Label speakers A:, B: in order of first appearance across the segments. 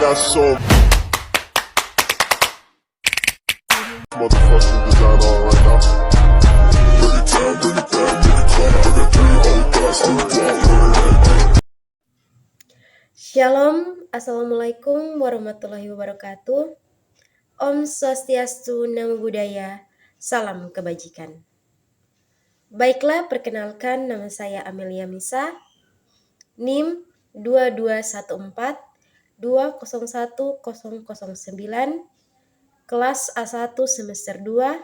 A: got so motherfucking design on right now. Bring it down, bring it down, bring it down. I got 3 old guys to walk.
B: Shalom, Assalamualaikum warahmatullahi wabarakatuh. Om Swastiastu, Namo Buddhaya, salam kebajikan. Baiklah, perkenalkan nama saya Amelia Misa, NIM 221420109, kelas A1 semester 2.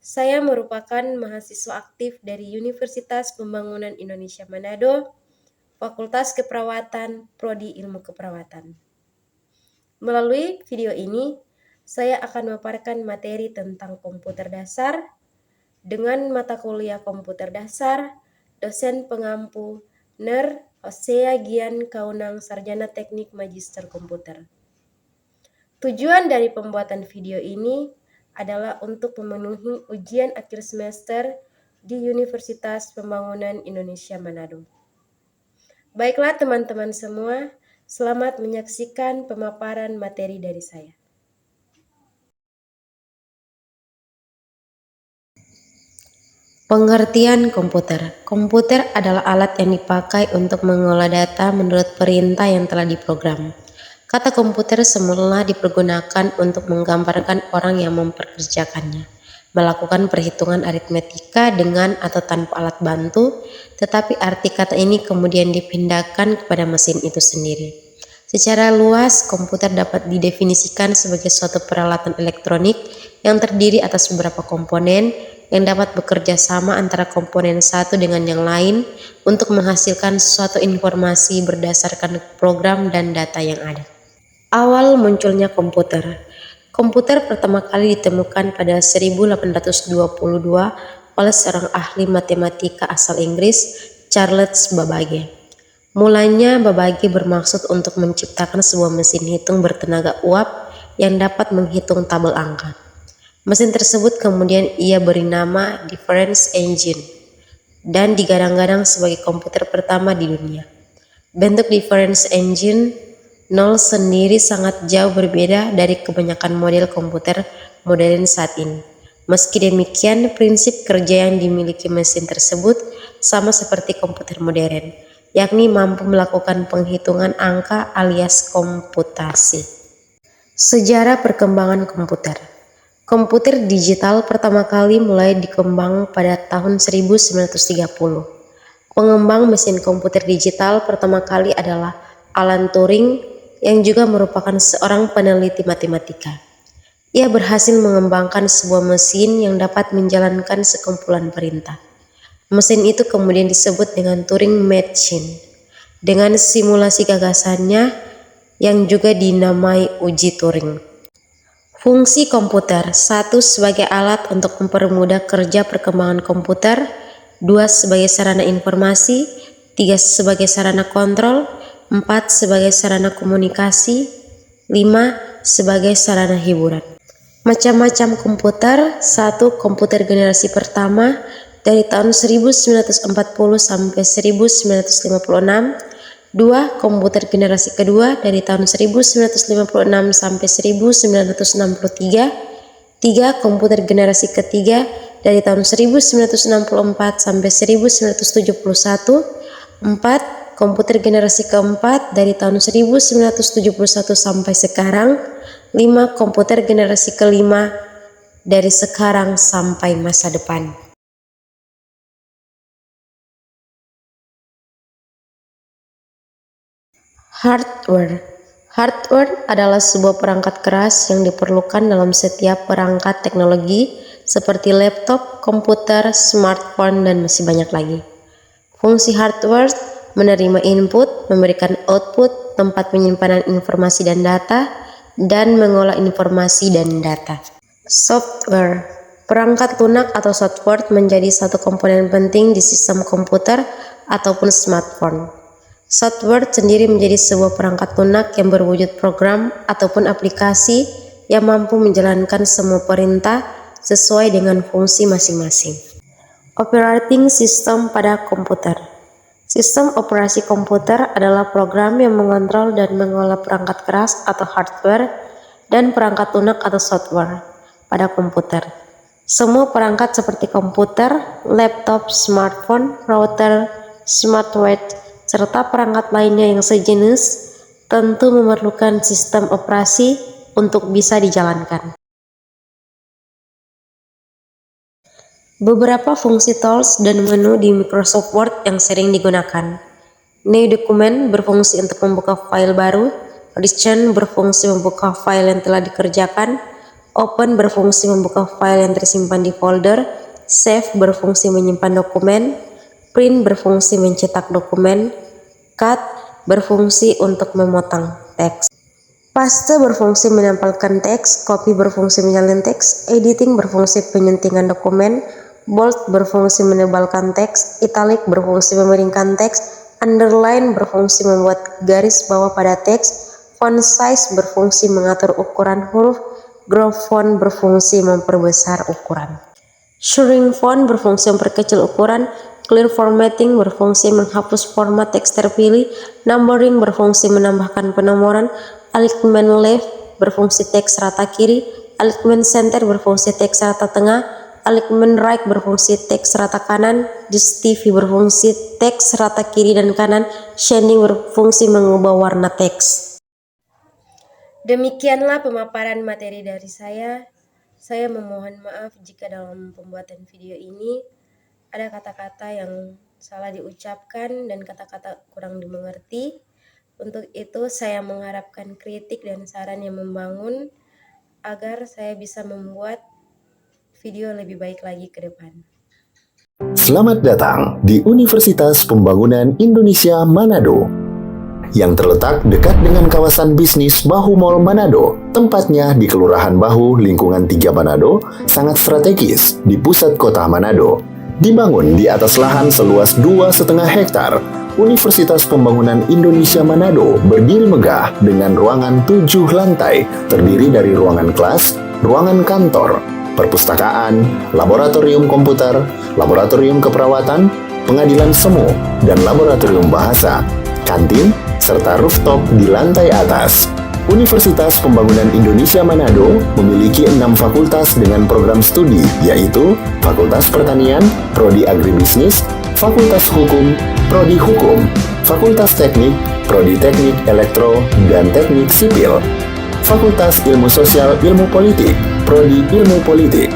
B: Saya merupakan mahasiswa aktif dari Universitas Pembangunan Indonesia Manado, Fakultas Keperawatan, Prodi Ilmu Keperawatan. Melalui video ini, saya akan memaparkan materi tentang komputer dasar dengan mata kuliah komputer dasar, dosen pengampu, Ner Hosea Gian Kaunang Sarjana Teknik Magister Komputer. Tujuan dari pembuatan video ini adalah untuk memenuhi ujian akhir semester di Universitas Pembangunan Indonesia Manado. Baiklah teman-teman semua, selamat menyaksikan pemaparan materi dari saya. Pengertian komputer. Komputer adalah alat yang dipakai untuk mengolah data menurut perintah yang telah diprogram. Kata komputer semula dipergunakan untuk menggambarkan orang yang memperkerjakannya, melakukan perhitungan aritmetika dengan atau tanpa alat bantu, tetapi arti kata ini kemudian dipindahkan kepada mesin itu sendiri. Secara luas, komputer dapat didefinisikan sebagai suatu peralatan elektronik yang terdiri atas beberapa komponen yang dapat bekerja sama antara komponen satu dengan yang lain untuk menghasilkan suatu informasi berdasarkan program dan data yang ada. Awal munculnya komputer. Komputer pertama kali ditemukan pada 1822 oleh seorang ahli matematika asal Inggris, Charles Babbage. Mulanya Babbage bermaksud untuk menciptakan sebuah mesin hitung bertenaga uap yang dapat menghitung tabel angka. Mesin tersebut kemudian ia beri nama Difference Engine dan digadang-gadang sebagai komputer pertama di dunia. Bentuk Difference Engine 0 sendiri sangat jauh berbeda dari kebanyakan model komputer modern saat ini. Meski demikian, prinsip kerja yang dimiliki mesin tersebut sama seperti komputer modern, yakni mampu melakukan penghitungan angka alias komputasi. Sejarah perkembangan komputer. Komputer digital pertama kali mulai dikembang pada tahun 1930. Pengembang mesin komputer digital pertama kali adalah Alan Turing, yang juga merupakan seorang peneliti matematika. Ia berhasil mengembangkan sebuah mesin yang dapat menjalankan sekumpulan perintah. Mesin itu kemudian disebut dengan Turing Machine, dengan simulasi gagasannya yang juga dinamai uji Turing. Fungsi komputer: 1. Sebagai alat untuk mempermudah kerja perkembangan komputer, 2. Sebagai sarana informasi, 3. Sebagai sarana kontrol, 4. Sebagai sarana komunikasi, 5. Sebagai sarana hiburan. Macam-macam komputer. 1. Komputer generasi pertama dari tahun 1940 sampai 1956. 2. Komputer generasi kedua dari tahun 1956 sampai 1963. 3. Komputer generasi ketiga dari tahun 1964 sampai 1971. 4. Komputer generasi keempat dari tahun 1971 sampai sekarang. 5. Komputer generasi kelima dari sekarang sampai masa depan. Hardware. Hardware adalah sebuah perangkat keras yang diperlukan dalam setiap perangkat teknologi seperti laptop, komputer, smartphone, dan masih banyak lagi. Fungsi hardware: menerima input, memberikan output, tempat penyimpanan informasi dan data, dan mengolah informasi dan data. Software. Perangkat lunak atau software menjadi satu komponen penting di sistem komputer ataupun smartphone. Software sendiri menjadi sebuah perangkat lunak yang berwujud program ataupun aplikasi yang mampu menjalankan semua perintah sesuai dengan fungsi masing-masing. Operating System pada komputer. Sistem operasi komputer adalah program yang mengontrol dan mengolah perangkat keras atau hardware dan perangkat lunak atau software pada komputer. Semua perangkat seperti komputer, laptop, smartphone, router, smartwatch, serta perangkat lainnya yang sejenis tentu memerlukan sistem operasi untuk bisa dijalankan. Beberapa fungsi tools dan menu di Microsoft Word yang sering digunakan. New Document berfungsi untuk membuka file baru, Return berfungsi membuka file yang telah dikerjakan, Open berfungsi membuka file yang tersimpan di folder, Save berfungsi menyimpan dokumen, Print berfungsi mencetak dokumen, Cut berfungsi untuk memotong teks. Paste berfungsi menempelkan teks, Copy berfungsi menyalin teks, Editing berfungsi penyuntingan dokumen, Bold berfungsi menebalkan teks, Italic berfungsi meמיringkan teks, Underline berfungsi membuat garis bawah pada teks, Font Size berfungsi mengatur ukuran huruf, Grow Font berfungsi memperbesar ukuran. Shrink Font berfungsi memperkecil ukuran, Clear Formatting berfungsi menghapus format teks terpilih, Numbering berfungsi menambahkan penomoran, Alignment Left berfungsi teks rata kiri, Alignment Center berfungsi teks rata tengah, Alignment Right berfungsi teks rata kanan, Just TV berfungsi teks rata kiri dan kanan, Shading berfungsi mengubah warna teks. Demikianlah pemaparan materi dari saya. Saya memohon maaf jika dalam pembuatan video ini ada kata-kata yang salah diucapkan dan kata-kata kurang dimengerti. Untuk itu saya mengharapkan kritik dan saran yang membangun agar saya bisa membuat video lebih baik lagi ke depan.
C: Selamat datang di Universitas Pembangunan Indonesia Manado yang terletak dekat dengan kawasan bisnis Bahu Mall Manado. Tempatnya di Kelurahan Bahu, Lingkungan 3 Manado, sangat strategis di pusat kota Manado. Dibangun di atas lahan seluas 2,5 hektar, Universitas Pembangunan Indonesia Manado berdiri megah dengan ruangan 7 lantai, terdiri dari ruangan kelas, ruangan kantor, perpustakaan, laboratorium komputer, laboratorium keperawatan, pengadilan semu, dan laboratorium bahasa, kantin, serta rooftop di lantai atas. Universitas Pembangunan Indonesia Manado memiliki 6 fakultas dengan program studi, yaitu Fakultas Pertanian, Prodi Agribisnis, Fakultas Hukum, Prodi Hukum, Fakultas Teknik, Prodi Teknik Elektro dan Teknik Sipil, Fakultas Ilmu Sosial Ilmu Politik, Prodi Ilmu Politik,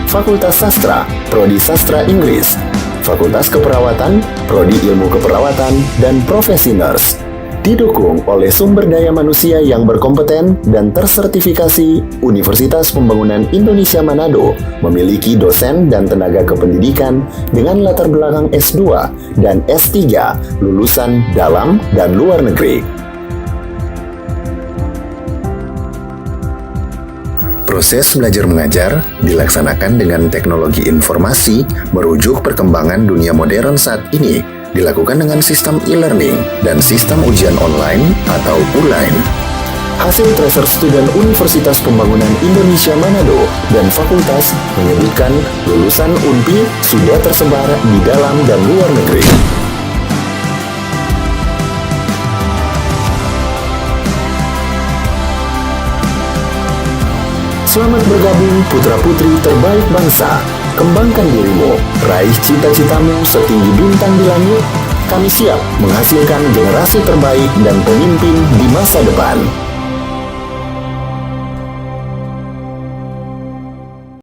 C: Fakultas Sastra, Prodi Sastra Inggris, Fakultas Keperawatan, Prodi Ilmu Keperawatan, dan Profesi Nurse. Didukung oleh sumber daya manusia yang berkompeten dan tersertifikasi, Universitas Pembangunan Indonesia Manado memiliki dosen dan tenaga kependidikan dengan latar belakang S2 dan S3 lulusan dalam dan luar negeri. Proses belajar mengajar dilaksanakan dengan teknologi informasi merujuk perkembangan dunia modern saat ini, dilakukan dengan sistem e-learning dan sistem ujian online atau ULAIN. Hasil tracer student Universitas Pembangunan Indonesia Manado dan fakultas menyebutkan lulusan UNPI sudah tersebar di dalam dan luar negeri. Selamat bergabung putra-putri terbaik bangsa. Kembangkan dirimu, raih cita-citamu setinggi bintang di langit. Kami siap menghasilkan generasi terbaik dan pemimpin di masa depan.